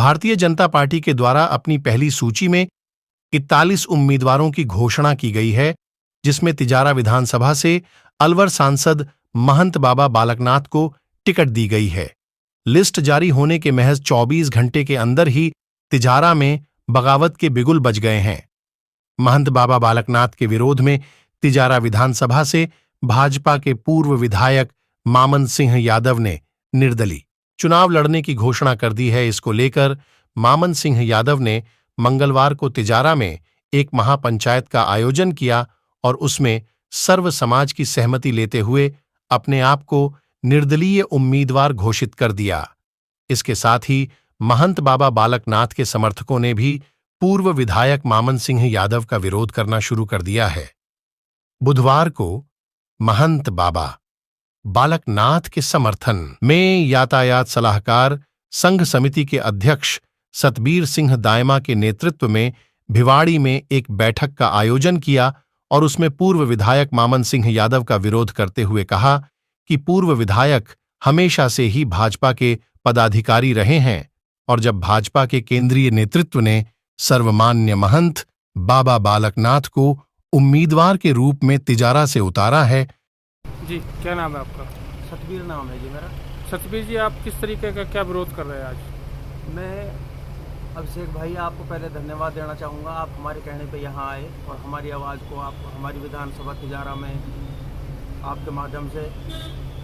Bharatiya Janata party के द्वारा अपनी पहली सूची में 41 उम्मीदवारों की घोषणा की गई है, जिसमें तिजारा विधानसभा से अलवर सांसद महंत बाबा बालकनाथ को टिकट दी गई है। लिस्ट जारी होने के महज 24 घंटे के अंदर ही तिजारा में बगावत के बिगुल बज गए हैं। महंत बाबा बालकनाथ के विरोध में तिजारा विधानसभा से भाजपा के पूर्व विधायक मामन सिंह यादव ने निर्दलीय चुनाव लड़ने की घोषणा कर दी है। इसको लेकर मामन सिंह यादव ने मंगलवार को तिजारा में एक महापंचायत का आयोजन किया और उसमें सर्व समाज की सहमति लेते हुए अपने आप को निर्दलीय उम्मीदवार घोषित कर दिया। इसके साथ ही महंत बाबा बालकनाथ के समर्थकों ने भी पूर्व विधायक मामन सिंह यादव का विरोध करना शुरू कर दिया है। बुधवार को महंत बाबा बालकनाथ के समर्थन में यातायात सलाहकार संघ समिति के अध्यक्ष सतबीर सिंह दायमा के नेतृत्व में भिवाड़ी में एक बैठक का आयोजन किया और उसमें पूर्व विधायक मामन सिंह यादव का विरोध करते हुए कहा कि पूर्व विधायक हमेशा से ही भाजपा के पदाधिकारी रहे हैं और जब भाजपा के केंद्रीय नेतृत्व ने सर्वमान्य महंत बाबा बालकनाथ को उम्मीदवार के रूप में तिजारा से उतारा है। जी, क्या नाम है आपका? सतबीर नाम है जी मेरा। सतबीर जी, आप किस तरीके का क्या विरोध कर रहे हैं आज? मैं अभिषेक भाई आपको पहले धन्यवाद देना चाहूँगा। आप हमारे कहने पे यहाँ आए और हमारी आवाज़ को आप हमारी विधानसभा तिजारा में आपके माध्यम से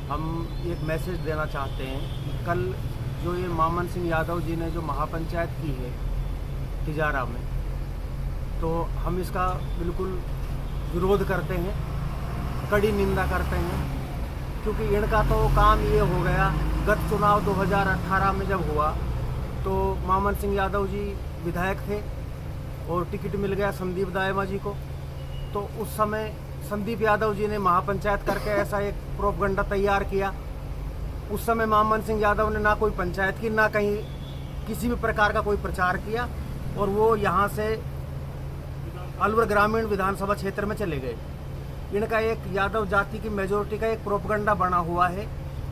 हम एक मैसेज देना चाहते हैं कि कल जो ये मामन सिंह यादव जी ने जो महापंचायत की है तिजारा में, तो हम इसका बिल्कुल विरोध करते हैं, कड़ी निंदा करते हैं, क्योंकि इनका तो काम ये हो गया। गत चुनाव 2018 में जब हुआ तो मामन सिंह यादव जी विधायक थे और टिकट मिल गया संदीप दायमा जी को। तो उस समय संदीप यादव जी ने महापंचायत करके ऐसा एक प्रोपगंडा तैयार किया। उस समय मामन सिंह यादव ने ना कोई पंचायत की, ना कहीं किसी भी प्रकार का कोई प्रचार किया और वो यहाँ से अलवर ग्रामीण विधानसभा क्षेत्र में चले गए। इनका एक यादव जाति की मेजोरिटी का एक प्रोपगंडा बना हुआ है।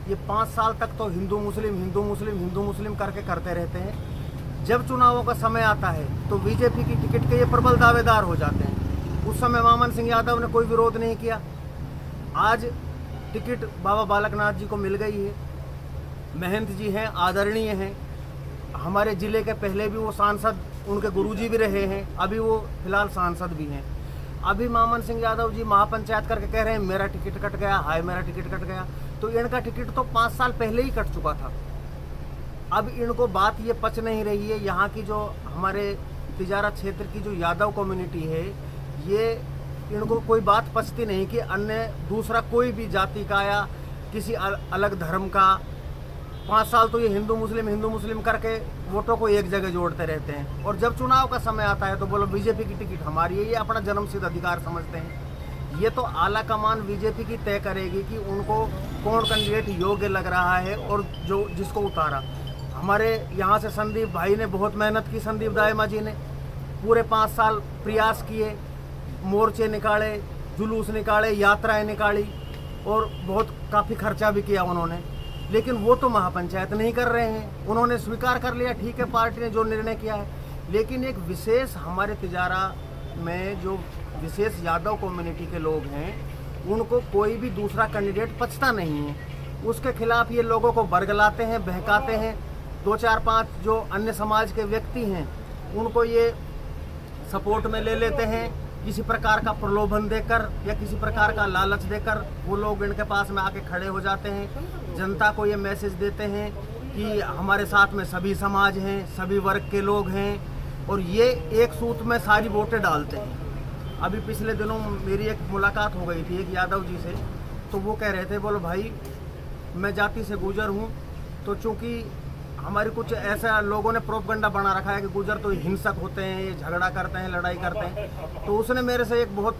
ये 5 साल तक तो हिंदू मुस्लिम करके करते रहते हैं। जब चुनावों का समय आता है तो बीजेपी की टिकट के ये प्रबल दावेदार हो जाते हैं। उस समय मामन सिंह यादव ने कोई विरोध नहीं किया। आज टिकट बाबा बालकनाथ जी को मिल गई है। महंत जी हैं, आदरणीय हैं, हमारे ज़िले के पहले भी वो सांसद, उनके गुरुजी भी रहे हैं, अभी वो फिलहाल सांसद भी हैं। अभी मामन सिंह यादव जी महापंचायत करके कह रहे हैं मेरा टिकट कट गया, हाय मेरा टिकट कट गया। तो इनका टिकट तो 5 साल पहले ही कट चुका था। अब इनको बात ये पच नहीं रही है। यहाँ की जो हमारे तिजारा क्षेत्र की जो यादव कम्युनिटी है, ये इनको कोई बात पचती नहीं कि अन्य दूसरा कोई भी जाति का या किसी अलग धर्म का 5 साल तो ये हिंदू मुस्लिम करके वोटों को एक जगह जोड़ते रहते हैं। और जब चुनाव का समय आता है तो बोलो बीजेपी की टिकट हमारी है, ये अपना जन्मसिद्ध अधिकार समझते हैं। ये तो आला कमान बीजेपी की तय करेगी कि उनको कौन कैंडिडेट योग्य लग रहा है और जो जिसको उतारा। हमारे यहाँ से संदीप भाई ने बहुत मेहनत की, संदीप दायमा जी ने पूरे 5 साल प्रयास किए, मोर्चे निकाले, जुलूस निकाले, यात्राएं निकाली और बहुत काफ़ी खर्चा भी किया उन्होंने। लेकिन वो तो महापंचायत नहीं कर रहे हैं। उन्होंने स्वीकार कर लिया, ठीक है, पार्टी ने जो निर्णय किया है। लेकिन एक विशेष हमारे तिजारा में जो विशेष यादव कम्युनिटी के लोग हैं, उनको कोई भी दूसरा कैंडिडेट पचता नहीं है। उसके खिलाफ ये लोगों को बरगलाते हैं, बहकाते हैं। 2-4-5 जो अन्य समाज के व्यक्ति हैं उनको ये सपोर्ट में ले लेते हैं। किसी प्रकार का प्रलोभन देकर या किसी प्रकार का लालच देकर वो लोग इनके पास में आके खड़े हो जाते हैं। जनता को ये मैसेज देते हैं कि हमारे साथ में सभी समाज हैं, सभी वर्ग के लोग हैं, और ये एक सूत में सारी वोटें डालते हैं। अभी पिछले दिनों मेरी एक मुलाकात हो गई थी एक यादव जी से, तो वो कह रहे थे, बोलो भाई मैं जाति से गुजर हूँ, तो चूँकि हमारे कुछ ऐसा लोगों ने प्रोपगंडा बना रखा है कि गुजर तो हिंसक होते हैं, ये झगड़ा करते हैं, लड़ाई करते हैं। तो उसने मेरे से एक बहुत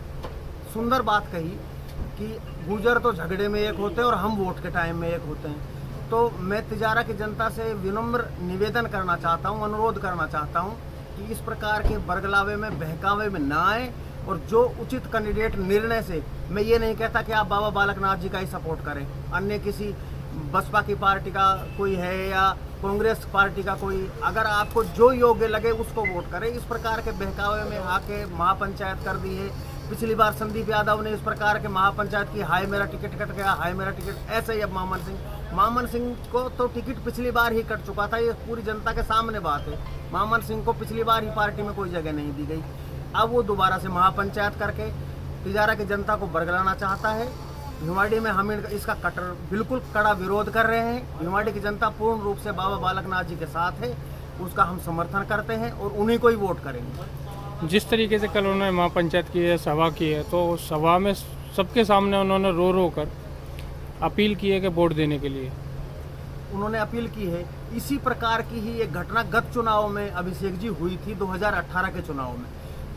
सुंदर बात कही कि गुजर तो झगड़े में एक होते हैं और हम वोट के टाइम में एक होते हैं। तो मैं तिजारा की जनता से विनम्र निवेदन करना चाहता हूँ, अनुरोध करना चाहता हूँ कि इस प्रकार के बरगलावे में, बहकावे में ना आए और जो उचित कैंडिडेट निर्णय से, मैं ये नहीं कहता कि आप बाबा बालकनाथ जी का ही सपोर्ट करें, अन्य किसी बसपा की पार्टी का कोई है या कांग्रेस पार्टी का कोई, अगर आपको जो योग्य लगे उसको वोट करें। इस प्रकार के बहकावे में आके महापंचायत कर दी है। पिछली बार संदीप यादव ने इस प्रकार के महापंचायत की, हाय मेरा टिकट कट गया, हाय मेरा टिकट। ऐसे ही अब मामन सिंह को तो टिकट पिछली बार ही कट चुका था, ये पूरी जनता के सामने बात है। मामन सिंह को पिछली बार ही पार्टी में कोई जगह नहीं दी गई। अब वो दोबारा से महापंचायत करके तिजारा की जनता को बरगलाना चाहता है। भिवाड़ी में हम इसका बिल्कुल कड़ा विरोध कर रहे हैं। भिवाड़ी की जनता पूर्ण रूप से बाबा बालकनाथ जी के साथ है, उसका हम समर्थन करते हैं और उन्हीं को ही वोट करेंगे। जिस तरीके से कल उन्होंने महापंचायत की है, सभा की है, तो उस सभा में सबके सामने उन्होंने रो रो कर अपील की है कि वोट देने के लिए उन्होंने अपील की है। इसी प्रकार की ही एक घटना गत चुनाव में अभिषेक जी हुई थी, 2018 के चुनाव में।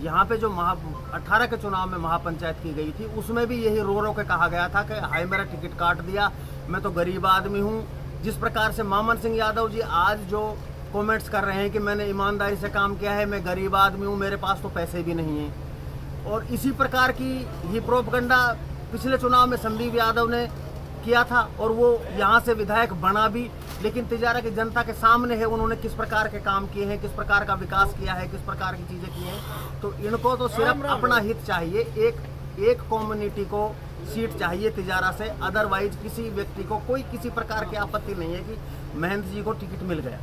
यहाँ पे जो 18 के चुनाव में महापंचायत की गई थी, उसमें भी यही रो रो के कहा गया था कि हाय मेरा टिकट काट दिया, मैं तो गरीब आदमी हूँ। जिस प्रकार से मामन सिंह यादव जी आज जो कमेंट्स कर रहे हैं कि मैंने ईमानदारी से काम किया है, मैं गरीब आदमी हूँ, मेरे पास तो पैसे भी नहीं हैं। और इसी प्रकार की ये प्रोपगंडा पिछले चुनाव में संदीप यादव ने किया था और वो यहाँ से विधायक बना भी, लेकिन तिजारा की जनता के सामने है उन्होंने किस प्रकार के काम किए हैं, किस प्रकार का विकास किया है, किस प्रकार की चीज़ें की हैं। तो इनको तो सिर्फ अपना हित चाहिए, एक कम्युनिटी को सीट चाहिए तिजारा से, अदरवाइज किसी व्यक्ति को कोई किसी प्रकार की आपत्ति नहीं है कि महंत जी को टिकट मिल गया।